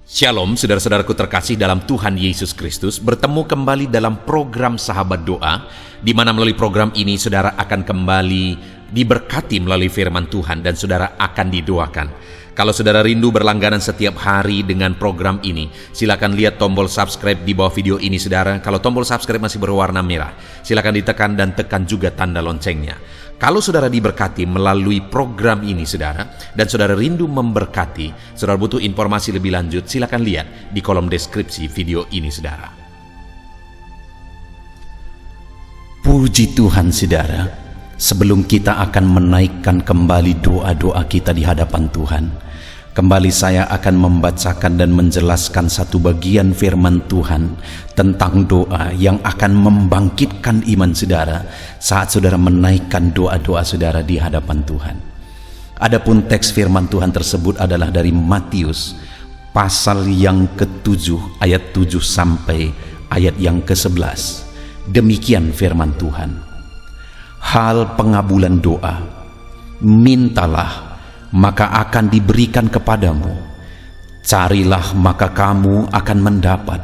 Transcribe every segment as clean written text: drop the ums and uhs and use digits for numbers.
Shalom saudara-saudaraku terkasih dalam Tuhan Yesus Kristus. Bertemu kembali dalam program Sahabat Doa, di mana melalui program ini saudara akan kembali diberkati melalui firman Tuhan dan saudara akan didoakan. Kalau saudara rindu berlangganan setiap hari dengan program ini, silakan lihat tombol subscribe di bawah video ini saudara. Kalau tombol subscribe masih berwarna merah, silakan ditekan dan tekan juga tanda loncengnya. Kalau saudara diberkati melalui program ini saudara, dan saudara rindu memberkati, saudara butuh informasi lebih lanjut, silakan lihat di kolom deskripsi video ini saudara. Puji Tuhan saudara, sebelum kita akan menaikkan kembali doa-doa kita di hadapan Tuhan, kembali saya akan membacakan dan menjelaskan satu bagian firman Tuhan tentang doa yang akan membangkitkan iman saudara saat saudara menaikkan doa-doa saudara di hadapan Tuhan. Adapun teks firman Tuhan tersebut adalah dari Matius pasal yang ke-7 ayat 7 sampai ayat yang ke-11. Demikian firman Tuhan. Hal pengabulan doa, mintalah maka akan diberikan kepadamu, carilah maka kamu akan mendapat,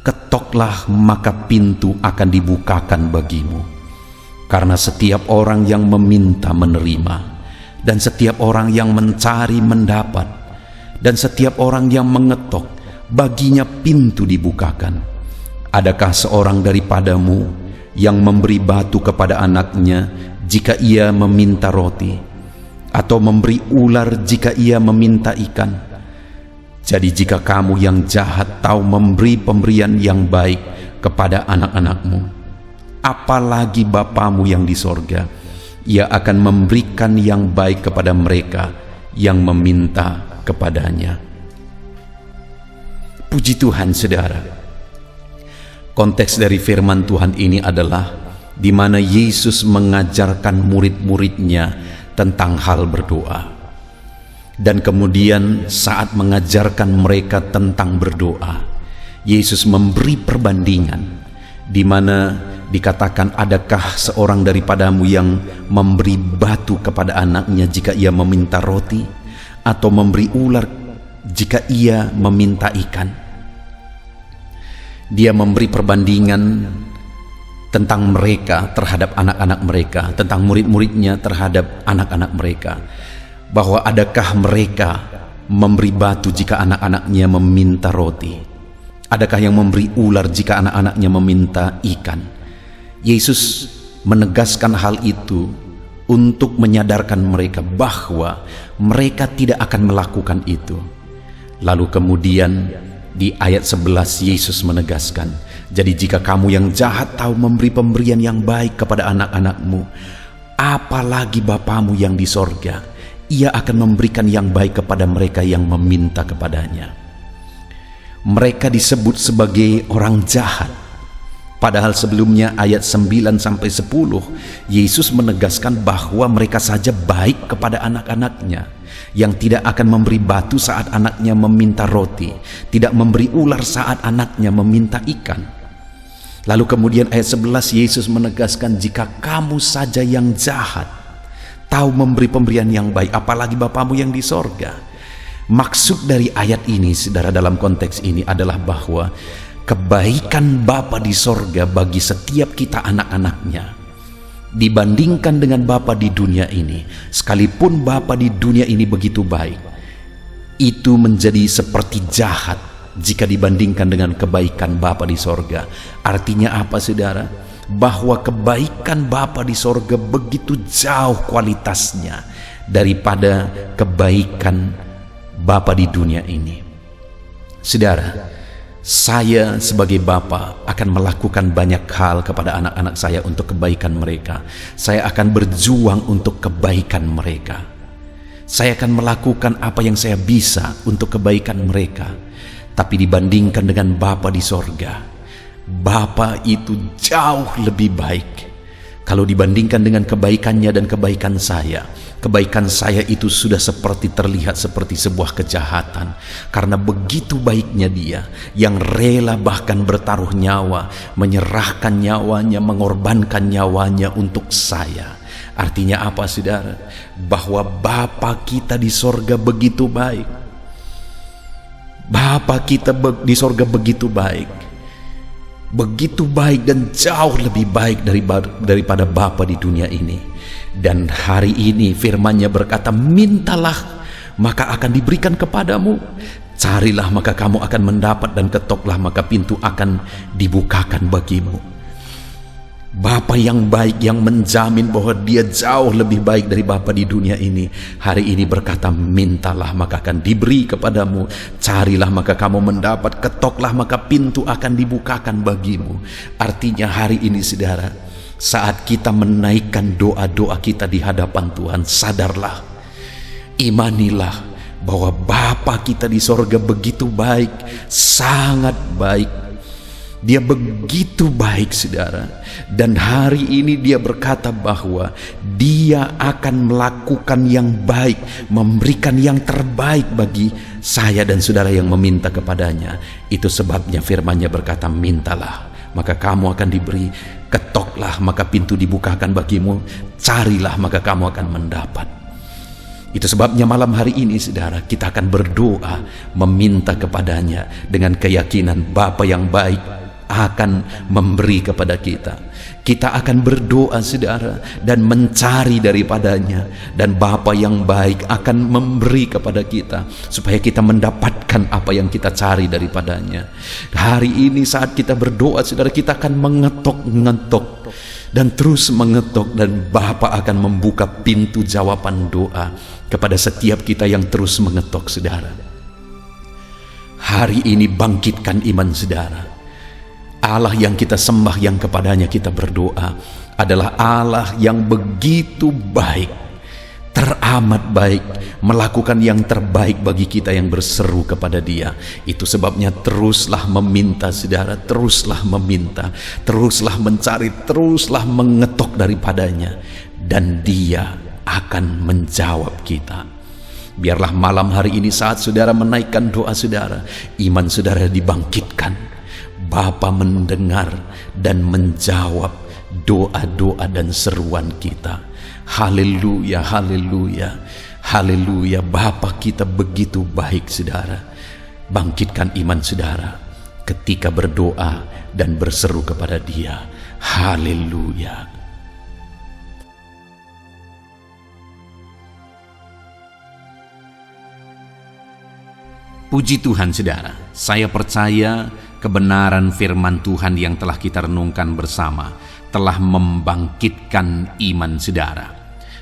ketoklah maka pintu akan dibukakan bagimu. Karena setiap orang yang meminta menerima, dan setiap orang yang mencari mendapat, dan setiap orang yang mengetok baginya pintu dibukakan. Adakah seorang daripadamu yang memberi batu kepada anaknya jika ia meminta roti, atau memberi ular jika ia meminta ikan? Jadi jika kamu yang jahat tahu memberi pemberian yang baik kepada anak-anakmu, apalagi Bapamu yang di sorga, ia akan memberikan yang baik kepada mereka yang meminta kepadanya. Puji Tuhan saudara. Konteks dari firman Tuhan ini adalah di mana Yesus mengajarkan murid-muridnya tentang hal berdoa. Dan kemudian saat mengajarkan mereka tentang berdoa, Yesus memberi perbandingan di mana dikatakan, adakah seorang daripadamu yang memberi batu kepada anaknya jika ia meminta roti, atau memberi ular jika ia meminta ikan? Dia memberi perbandingan tentang mereka terhadap anak-anak mereka, tentang murid-muridnya terhadap anak-anak mereka, bahwa adakah mereka memberi batu jika anak-anaknya meminta roti, adakah yang memberi ular jika anak-anaknya meminta ikan. Yesus menegaskan hal itu untuk menyadarkan mereka bahwa mereka tidak akan melakukan itu. Lalu kemudian di ayat 11 Yesus menegaskan, jadi jika kamu yang jahat tahu memberi pemberian yang baik kepada anak-anakmu, apalagi Bapamu yang di sorga, ia akan memberikan yang baik kepada mereka yang meminta kepadanya. Mereka disebut sebagai orang jahat, padahal sebelumnya ayat 9 sampai 10 Yesus menegaskan bahwa mereka saja baik kepada anak-anaknya, yang tidak akan memberi batu saat anaknya meminta roti, tidak memberi ular saat anaknya meminta ikan. Lalu kemudian ayat 11 Yesus menegaskan, jika kamu saja yang jahat tahu memberi pemberian yang baik, apalagi Bapamu yang di sorga. Maksud dari ayat ini saudara dalam konteks ini adalah bahwa kebaikan Bapa di sorga bagi setiap kita anak-anaknya dibandingkan dengan Bapa di dunia ini, sekalipun Bapa di dunia ini begitu baik, itu menjadi seperti jahat jika dibandingkan dengan kebaikan Bapa di sorga. Artinya apa saudara? Bahwa kebaikan Bapa di sorga begitu jauh kualitasnya daripada kebaikan Bapa di dunia ini. Saudara, saya sebagai Bapa akan melakukan banyak hal kepada anak-anak saya untuk kebaikan mereka. Saya akan berjuang untuk kebaikan mereka. Saya akan melakukan apa yang saya bisa untuk kebaikan mereka. Tapi dibandingkan dengan Bapa di sorga, Bapa itu jauh lebih baik. Kalau dibandingkan dengan kebaikannya dan kebaikan saya itu sudah seperti terlihat seperti sebuah kejahatan. Karena begitu baiknya Dia yang rela bahkan bertaruh nyawa, menyerahkan nyawanya, mengorbankan nyawanya untuk saya. Artinya apa saudara? Bahwa Bapa kita di sorga begitu baik. Bapa kita di sorga begitu baik dan jauh lebih baik daripada Bapa di dunia ini. Dan hari ini firman-Nya berkata, mintalah maka akan diberikan kepadamu, carilah maka kamu akan mendapat, dan ketoklah maka pintu akan dibukakan bagimu. Bapa yang baik, yang menjamin bahwa Dia jauh lebih baik dari bapa di dunia ini, hari ini berkata, mintalah maka akan diberi kepadamu, carilah maka kamu mendapat, ketoklah maka pintu akan dibukakan bagimu. Artinya hari ini saudara, saat kita menaikkan doa-doa kita di hadapan Tuhan, sadarlah, imanilah bahwa Bapa kita di sorga begitu baik, sangat baik. Dia begitu baik saudara, dan hari ini Dia berkata bahwa Dia akan melakukan yang baik, memberikan yang terbaik bagi saya dan saudara yang meminta kepadanya. Itu sebabnya firman-Nya berkata, mintalah maka kamu akan diberi, ketoklah maka pintu dibukakan bagimu, carilah maka kamu akan mendapat. Itu sebabnya malam hari ini saudara, kita akan berdoa meminta kepadanya dengan keyakinan Bapa yang baik akan memberi kepada kita. Kita akan berdoa saudara dan mencari daripadanya, dan Bapa yang baik akan memberi kepada kita supaya kita mendapatkan apa yang kita cari daripadanya. Hari ini saat kita berdoa saudara, kita akan mengetok dan terus mengetok, dan Bapa akan membuka pintu jawaban doa kepada setiap kita yang terus mengetok saudara. Hari ini bangkitkan iman saudara. Allah yang kita sembah, yang kepadanya kita berdoa, adalah Allah yang begitu baik, teramat baik, melakukan yang terbaik bagi kita yang berseru kepada Dia. Itu sebabnya teruslah meminta saudara, teruslah meminta, teruslah mencari, teruslah mengetok daripadanya, dan Dia akan menjawab kita. Biarlah malam hari ini saat saudara menaikkan doa saudara, iman saudara dibangkitkan. Bapa mendengar dan menjawab doa-doa dan seruan kita. Haleluya, haleluya, haleluya. Bapa kita begitu baik saudara. Bangkitkan iman saudara ketika berdoa dan berseru kepada Dia. Haleluya. Puji Tuhan saudara, saya percaya kebenaran firman Tuhan yang telah kita renungkan bersama telah membangkitkan iman saudara.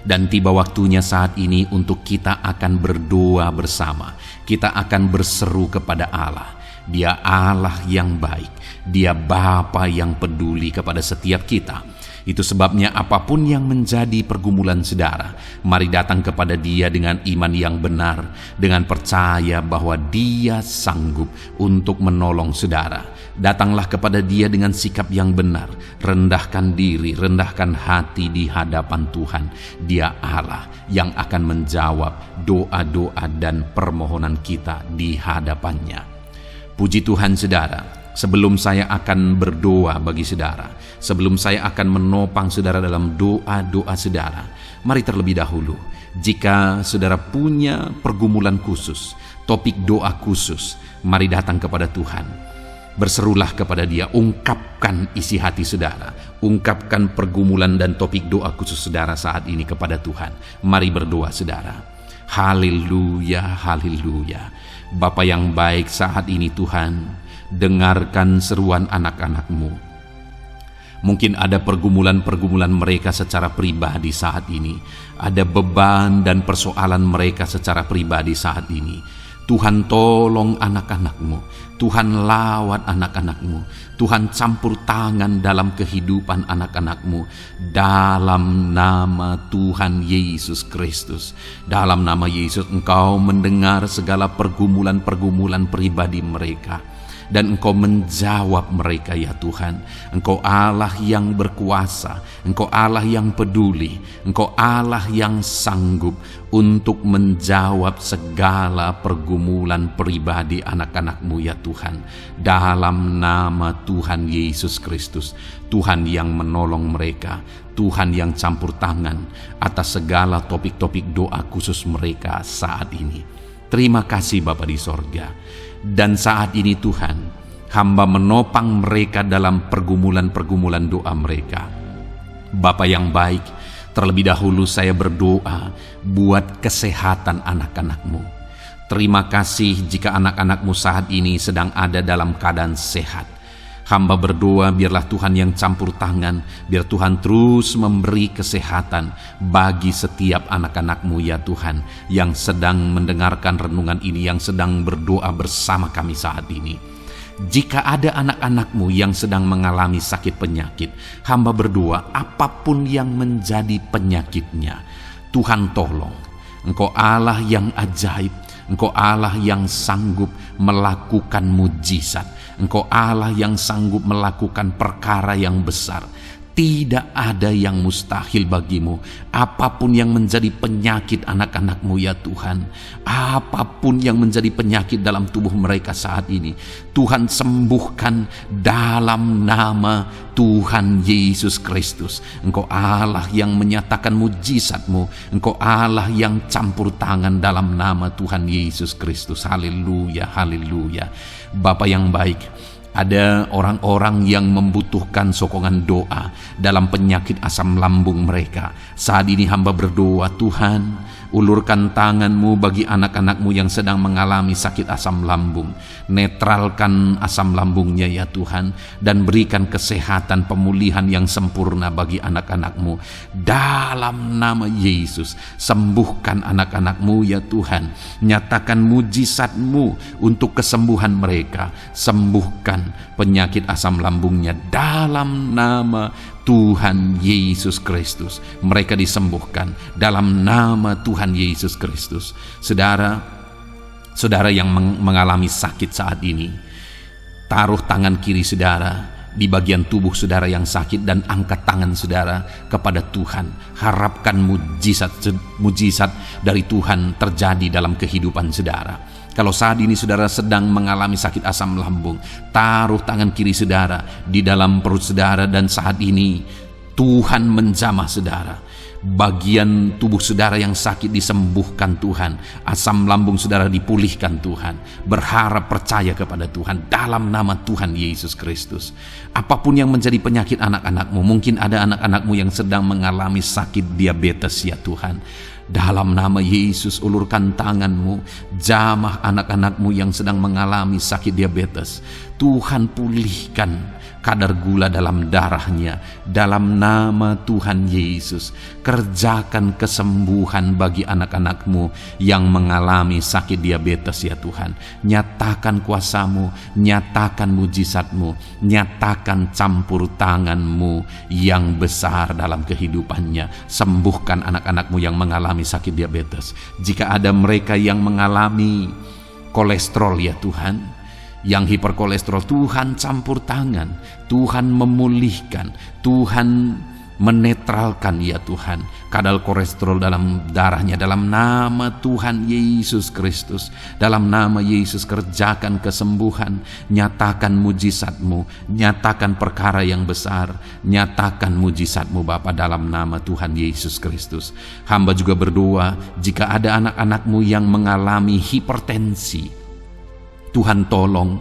Dan tiba waktunya saat ini untuk kita akan berdoa bersama. Kita akan berseru kepada Allah. Dia Allah yang baik. Dia Bapa yang peduli kepada setiap kita. Itu sebabnya apapun yang menjadi pergumulan saudara, mari datang kepada Dia dengan iman yang benar, dengan percaya bahwa Dia sanggup untuk menolong saudara. Datanglah kepada Dia dengan sikap yang benar, rendahkan diri, rendahkan hati di hadapan Tuhan. Dia Allah yang akan menjawab doa-doa dan permohonan kita di hadapannya. Puji Tuhan saudara. Sebelum saya akan berdoa bagi saudara, sebelum saya akan menopang saudara dalam doa-doa saudara, mari terlebih dahulu, jika saudara punya pergumulan khusus, topik doa khusus, mari datang kepada Tuhan. Berserulah kepada Dia, ungkapkan isi hati saudara, ungkapkan pergumulan dan topik doa khusus saudara saat ini kepada Tuhan. Mari berdoa saudara. Haleluya, haleluya. Bapa yang baik, saat ini Tuhan, dengarkan seruan anak-anak-Mu. Mungkin ada pergumulan-pergumulan mereka secara pribadi saat ini. Ada beban dan persoalan mereka secara pribadi saat ini. Tuhan tolong anak-anak-Mu. Tuhan lawat anak-anak-Mu. Tuhan campur tangan dalam kehidupan anak-anak-Mu. Dalam nama Tuhan Yesus Kristus. Dalam nama Yesus Engkau mendengar segala pergumulan-pergumulan pribadi mereka. Dan Engkau menjawab mereka ya Tuhan. Engkau Allah yang berkuasa, Engkau Allah yang peduli, Engkau Allah yang sanggup untuk menjawab segala pergumulan pribadi anak-anak-Mu ya Tuhan. Dalam nama Tuhan Yesus Kristus, Tuhan yang menolong mereka, Tuhan yang campur tangan atas segala topik-topik doa khusus mereka saat ini. Terima kasih Bapa di sorga. Dan saat ini Tuhan, hamba menopang mereka dalam pergumulan-pergumulan doa mereka. Bapa yang baik, terlebih dahulu saya berdoa buat kesehatan anak-anak-Mu. Terima kasih jika anak-anak-Mu saat ini sedang ada dalam keadaan sehat. Hamba berdoa biarlah Tuhan yang campur tangan, biar Tuhan terus memberi kesehatan bagi setiap anak-anak-Mu ya Tuhan, yang sedang mendengarkan renungan ini, yang sedang berdoa bersama kami saat ini. Jika ada anak-anak-Mu yang sedang mengalami sakit penyakit, hamba berdoa apapun yang menjadi penyakitnya, Tuhan tolong. Engkau Allah yang ajaib, Engkau Allah yang sanggup melakukan mujizat, Engkau Allah yang sanggup melakukan perkara yang besar. Tidak ada yang mustahil bagimu. Apapun yang menjadi penyakit anak-anak-Mu ya Tuhan, apapun yang menjadi penyakit dalam tubuh mereka saat ini, Tuhan sembuhkan dalam nama Tuhan Yesus Kristus. Engkau Allah yang menyatakan mujizat-Mu, Engkau Allah yang campur tangan dalam nama Tuhan Yesus Kristus. Haleluya, haleluya. Bapa yang baik, ada orang-orang yang membutuhkan sokongan doa dalam penyakit asam lambung mereka. Saat ini hamba berdoa, Tuhan, ulurkan tangan-Mu bagi anak-anak-Mu yang sedang mengalami sakit asam lambung. Netralkan asam lambungnya ya Tuhan, dan berikan kesehatan pemulihan yang sempurna bagi anak-anak-Mu. Dalam nama Yesus, sembuhkan anak-anak-Mu ya Tuhan. Nyatakan mujizat-Mu untuk kesembuhan mereka. Sembuhkan penyakit asam lambungnya dalam nama Tuhan Yesus Kristus. Mereka disembuhkan dalam nama Tuhan Yesus Kristus. Saudara yang mengalami sakit saat ini, taruh tangan kiri saudara di bagian tubuh saudara yang sakit dan angkat tangan saudara kepada Tuhan. Harapkan mujizat dari Tuhan terjadi dalam kehidupan saudara. Kalau saat ini saudara sedang mengalami sakit asam lambung, taruh tangan kiri saudara di dalam perut saudara, dan saat ini Tuhan menjamah saudara. Bagian tubuh saudara yang sakit disembuhkan Tuhan. Asam lambung saudara dipulihkan Tuhan. Berharap, percaya kepada Tuhan dalam nama Tuhan Yesus Kristus. Apapun yang menjadi penyakit anak-anak-Mu, mungkin ada anak-anak-Mu yang sedang mengalami sakit diabetes ya Tuhan. Dalam nama Yesus, ulurkan tangan-Mu, jamah anak-anak-Mu yang sedang mengalami sakit diabetes. Tuhan pulihkan kadar gula dalam darahnya. Dalam nama Tuhan Yesus, kerjakan kesembuhan bagi anak-anak-Mu yang mengalami sakit diabetes ya Tuhan. Nyatakan kuasa-Mu, nyatakan mujizat-Mu, nyatakan campur tangan-Mu yang besar dalam kehidupannya. Sembuhkan anak-anak-Mu yang mengalami sakit diabetes. Jika ada mereka yang mengalami kolesterol ya Tuhan, yang hiperkolesterol, Tuhan campur tangan, Tuhan memulihkan, Tuhan menetralkan ya Tuhan kadar kolesterol dalam darahnya. Dalam nama Tuhan Yesus Kristus, dalam nama Yesus, kerjakan kesembuhan, nyatakan mujizat-Mu, nyatakan perkara yang besar, nyatakan mujizat-Mu Bapa dalam nama Tuhan Yesus Kristus. Hamba juga berdoa jika ada anak-anak-Mu yang mengalami hipertensi, Tuhan tolong,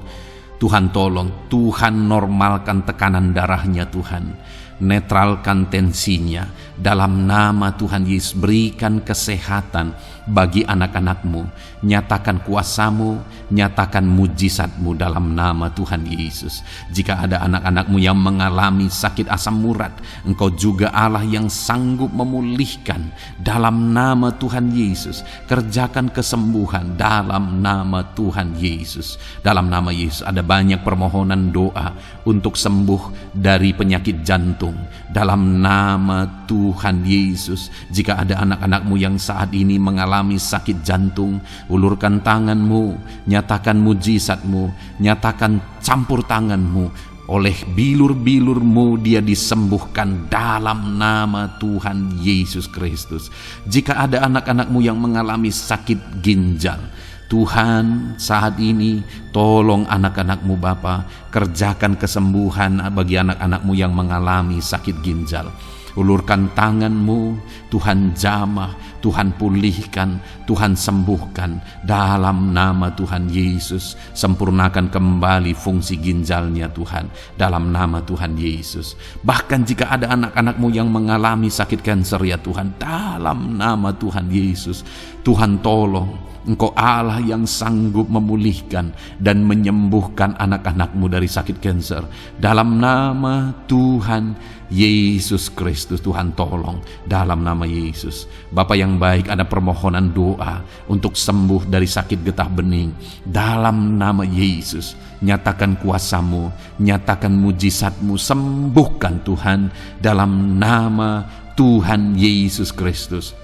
Tuhan tolong, Tuhan normalkan tekanan darahnya Tuhan. Netralkan tensinya dalam nama Tuhan Yesus. Berikan kesehatan bagi anak-anak-Mu. Nyatakan kuasa-Mu, nyatakan mujizat-Mu dalam nama Tuhan Yesus. Jika ada anak-anak-Mu yang mengalami sakit asam urat, Engkau juga Allah yang sanggup memulihkan dalam nama Tuhan Yesus. Kerjakan kesembuhan dalam nama Tuhan Yesus. Dalam nama Yesus, ada banyak permohonan doa untuk sembuh dari penyakit jantung. Dalam nama Tuhan Yesus, jika ada anak-anak-Mu yang saat ini mengalami sakit jantung, ulurkan tangan-Mu, nyatakan mujizat-Mu, nyatakan campur tangan-Mu. Oleh bilur-bilur-Mu dia disembuhkan dalam nama Tuhan Yesus Kristus. Jika ada anak-anak-Mu yang mengalami sakit ginjal, Tuhan saat ini tolong anak-anak-Mu Bapa, kerjakan kesembuhan bagi anak-anak-Mu yang mengalami sakit ginjal. Ulurkan tangan-Mu, Tuhan jamah, Tuhan pulihkan, Tuhan sembuhkan dalam nama Tuhan Yesus. Sempurnakan kembali fungsi ginjalnya Tuhan dalam nama Tuhan Yesus. Bahkan jika ada anak-anak-Mu yang mengalami sakit kanker ya Tuhan, dalam nama Tuhan Yesus, Tuhan tolong. Engkau Allah yang sanggup memulihkan dan menyembuhkan anak-anak-Mu dari sakit kanker. Dalam nama Tuhan Yesus Kristus, Tuhan tolong dalam nama Yesus. Bapa yang baik, ada permohonan doa untuk sembuh dari sakit getah bening. Dalam nama Yesus, nyatakan kuasa-Mu, nyatakan mujizat-Mu, sembuhkan Tuhan dalam nama Tuhan Yesus Kristus.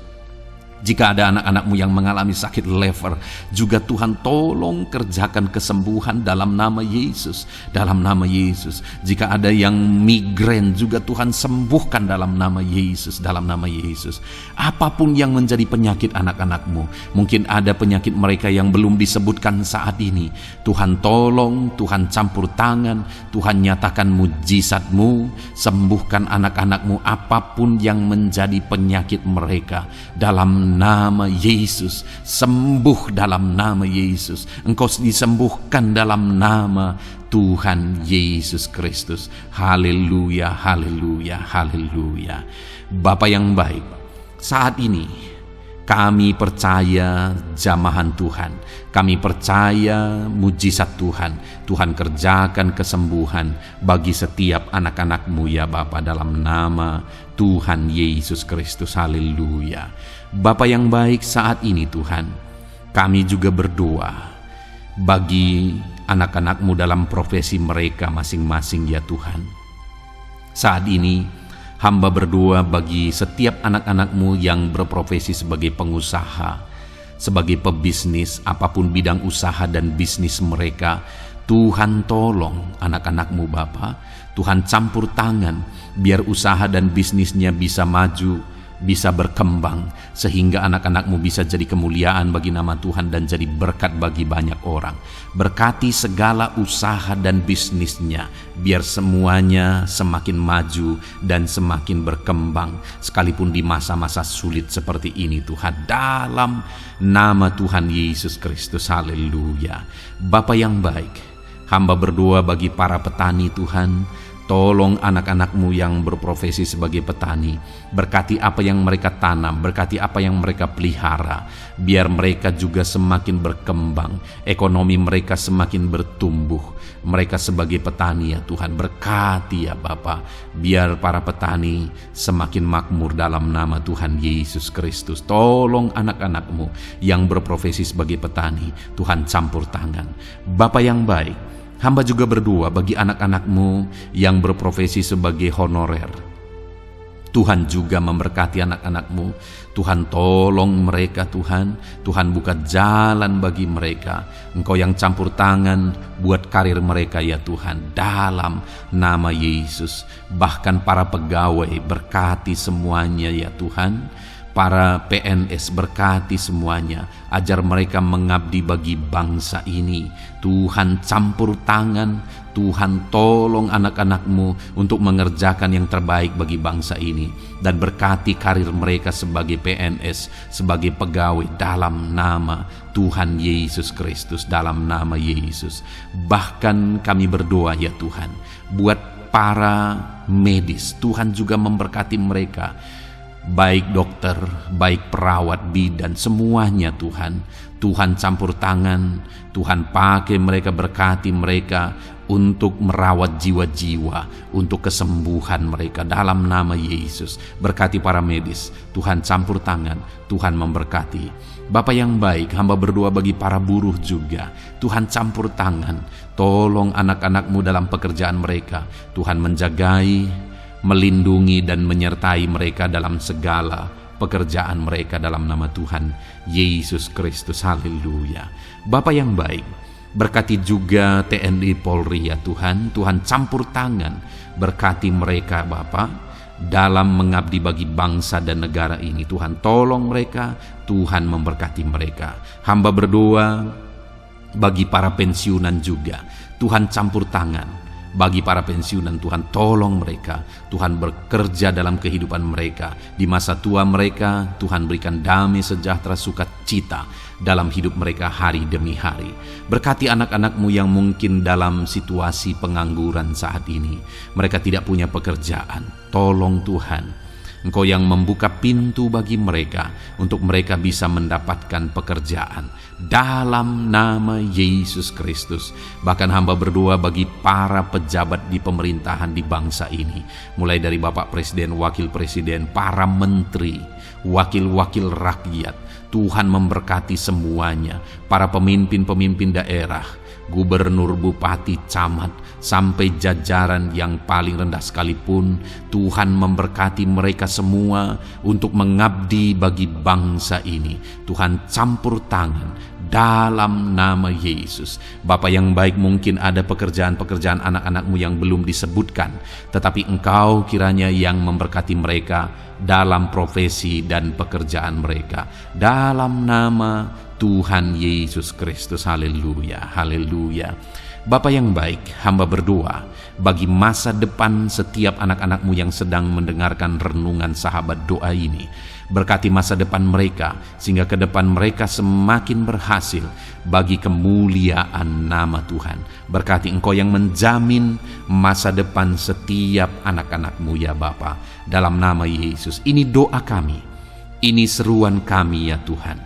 Jika ada anak-anak-Mu yang mengalami sakit lever, juga Tuhan tolong kerjakan kesembuhan dalam nama Yesus. Dalam nama Yesus. Jika ada yang migrain, juga Tuhan sembuhkan dalam nama Yesus. Dalam nama Yesus. Apapun yang menjadi penyakit anak-anak-Mu, mungkin ada penyakit mereka yang belum disebutkan saat ini, Tuhan tolong, Tuhan campur tangan, Tuhan nyatakan mujizat-Mu, sembuhkan anak-anak-Mu apapun yang menjadi penyakit mereka. Dalam nama Yesus, sembuh dalam nama Yesus. Engkau disembuhkan dalam nama Tuhan Yesus Kristus. Haleluya, haleluya, haleluya. Bapa yang baik, saat ini kami percaya jamahan Tuhan, kami percaya mujizat Tuhan. Tuhan kerjakan kesembuhan bagi setiap anak-anak-Mu ya Bapa, dalam nama Tuhan Yesus Kristus. Haleluya. Bapa yang baik, saat ini Tuhan, kami juga berdoa bagi anak-anak-Mu dalam profesi mereka masing-masing ya Tuhan. Saat ini hamba berdoa bagi setiap anak-anak-Mu yang berprofesi sebagai pengusaha, sebagai pebisnis, apapun bidang usaha dan bisnis mereka. Tuhan tolong anak-anak-Mu Bapa, Tuhan campur tangan biar usaha dan bisnisnya bisa maju, bisa berkembang, sehingga anak-anak-Mu bisa jadi kemuliaan bagi nama Tuhan dan jadi berkat bagi banyak orang. Berkati segala usaha dan bisnisnya, biar semuanya semakin maju dan semakin berkembang, sekalipun di masa-masa sulit seperti ini Tuhan, dalam nama Tuhan Yesus Kristus. Haleluya. Bapa yang baik, hamba berdoa bagi para petani Tuhan. Tolong anak-anak-Mu yang berprofesi sebagai petani, berkati apa yang mereka tanam, berkati apa yang mereka pelihara, biar mereka juga semakin berkembang, ekonomi mereka semakin bertumbuh. Mereka sebagai petani ya Tuhan, berkati ya Bapa, biar para petani semakin makmur dalam nama Tuhan Yesus Kristus. Tolong anak-anak-Mu yang berprofesi sebagai petani, Tuhan campur tangan. Bapa yang baik, hamba juga berdoa bagi anak-anak-Mu yang berprofesi sebagai honorer. Tuhan juga memberkati anak-anak-Mu. Tuhan tolong mereka Tuhan. Tuhan buka jalan bagi mereka. Engkau yang campur tangan buat karir mereka ya Tuhan, dalam nama Yesus. Bahkan para pegawai berkati semuanya ya Tuhan. Para PNS berkati semuanya, ajar mereka mengabdi bagi bangsa ini. Tuhan campur tangan, Tuhan tolong anak-anak-Mu untuk mengerjakan yang terbaik bagi bangsa ini. Dan berkati karir mereka sebagai PNS, sebagai pegawai, dalam nama Tuhan Yesus Kristus, dalam nama Yesus. Bahkan kami berdoa ya Tuhan, buat para medis, Tuhan juga memberkati mereka. Baik dokter, baik perawat, bidan, semuanya Tuhan. Tuhan campur tangan, Tuhan pakai mereka, berkati mereka untuk merawat jiwa-jiwa, untuk kesembuhan mereka dalam nama Yesus. Berkati para medis, Tuhan campur tangan, Tuhan memberkati. Bapa yang baik, hamba berdoa bagi para buruh juga. Tuhan campur tangan, tolong anak-anak-Mu dalam pekerjaan mereka. Tuhan menjagai, melindungi dan menyertai mereka dalam segala pekerjaan mereka dalam nama Tuhan Yesus Kristus. Haleluya. Bapa yang baik, berkati juga TNI Polri ya Tuhan. Tuhan campur tangan, berkati mereka Bapa dalam mengabdi bagi bangsa dan negara ini. Tuhan tolong mereka, Tuhan memberkati mereka. Hamba berdoa bagi para pensiunan juga. Tuhan campur tangan, bagi para pensiunan. Tuhan tolong mereka, Tuhan bekerja dalam kehidupan mereka. Di masa tua mereka, Tuhan berikan damai sejahtera sukacita dalam hidup mereka hari demi hari. Berkati anak-anak-Mu yang mungkin dalam situasi pengangguran saat ini. Mereka tidak punya pekerjaan. Tolong Tuhan, Engkau yang membuka pintu bagi mereka untuk mereka bisa mendapatkan pekerjaan dalam nama Yesus Kristus. Bahkan hamba berdoa bagi para pejabat di pemerintahan di bangsa ini, mulai dari Bapak Presiden, Wakil Presiden, para menteri, wakil-wakil rakyat. Tuhan memberkati semuanya, para pemimpin-pemimpin daerah, gubernur, bupati, camat, sampai jajaran yang paling rendah sekalipun. Tuhan memberkati mereka semua untuk mengabdi bagi bangsa ini. Tuhan campur tangan dalam nama Yesus. Bapa yang baik, mungkin ada pekerjaan-pekerjaan anak-anak-Mu yang belum disebutkan, tetapi Engkau kiranya yang memberkati mereka dalam profesi dan pekerjaan mereka. Dalam nama Tuhan Yesus Kristus. Haleluya, haleluya. Bapa yang baik, hamba berdoa bagi masa depan setiap anak-anak-Mu yang sedang mendengarkan renungan sahabat doa ini. Berkati masa depan mereka, sehingga ke depan mereka semakin berhasil bagi kemuliaan nama Tuhan. Berkati Engkau yang menjamin masa depan setiap anak-anak-Mu ya Bapa. Dalam nama Yesus, ini doa kami, ini seruan kami ya Tuhan.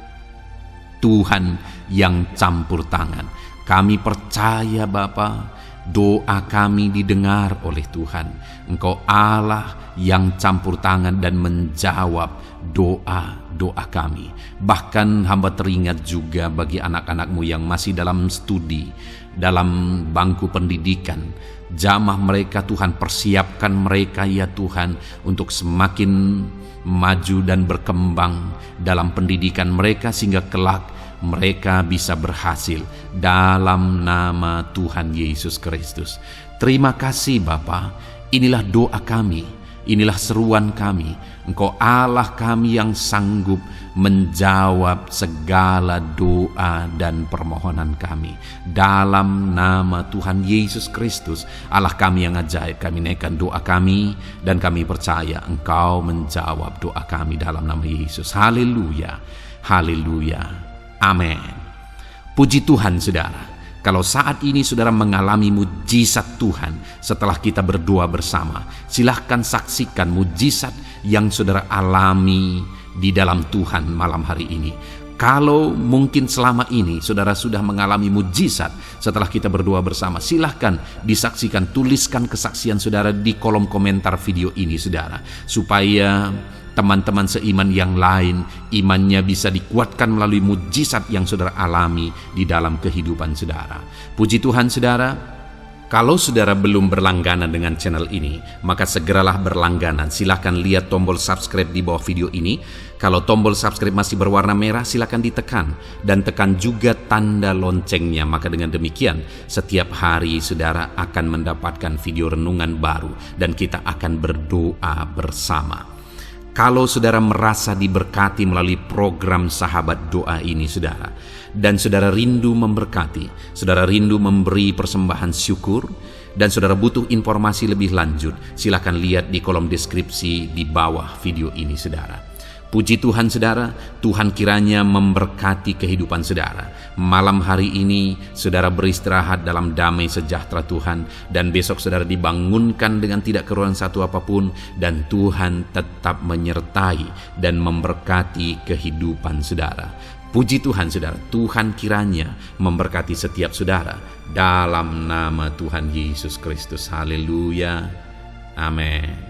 Tuhan yang campur tangan. Kami percaya Bapa, doa kami didengar oleh Tuhan. Engkau Allah yang campur tangan dan menjawab doa-doa kami. Bahkan hamba teringat juga bagi anak-anak-Mu yang masih dalam studi, dalam bangku pendidikan. Jamah mereka Tuhan, persiapkan mereka ya Tuhan untuk semakin maju dan berkembang dalam pendidikan mereka, sehingga kelak mereka bisa berhasil dalam nama Tuhan Yesus Kristus. Terima kasih Bapa, inilah doa kami, inilah seruan kami. Engkau Allah kami yang sanggup menjawab segala doa dan permohonan kami. Dalam nama Tuhan Yesus Kristus, Allah kami yang ajaib, kami naikkan doa kami dan kami percaya Engkau menjawab doa kami dalam nama Yesus. Haleluya, haleluya. Amin. Puji Tuhan saudara, kalau saat ini saudara mengalami mujizat Tuhan setelah kita berdoa bersama, silahkan saksikan mujizat yang saudara alami di dalam Tuhan malam hari ini. Kalau mungkin selama ini saudara sudah mengalami mujizat setelah kita berdoa bersama, silahkan disaksikan, tuliskan kesaksian saudara di kolom komentar video ini saudara, supaya teman-teman seiman yang lain imannya bisa dikuatkan melalui mujizat yang saudara alami di dalam kehidupan saudara. Puji Tuhan saudara, kalau saudara belum berlangganan dengan channel ini, maka segeralah berlangganan. Silahkan lihat tombol subscribe di bawah video ini. Kalau tombol subscribe masih berwarna merah, silahkan ditekan dan tekan juga tanda loncengnya. Maka dengan demikian setiap hari saudara akan mendapatkan video renungan baru dan kita akan berdoa bersama. Kalau saudara merasa diberkati melalui program sahabat doa ini saudara, dan saudara rindu memberkati, saudara rindu memberi persembahan syukur, dan saudara butuh informasi lebih lanjut, silakan lihat di kolom deskripsi di bawah video ini saudara. Puji Tuhan saudara, Tuhan kiranya memberkati kehidupan saudara. Malam hari ini saudara beristirahat dalam damai sejahtera Tuhan, dan besok saudara dibangunkan dengan tidak kekurangan satu apapun, dan Tuhan tetap menyertai dan memberkati kehidupan saudara. Puji Tuhan saudara, Tuhan kiranya memberkati setiap saudara dalam nama Tuhan Yesus Kristus. Haleluya. Amin.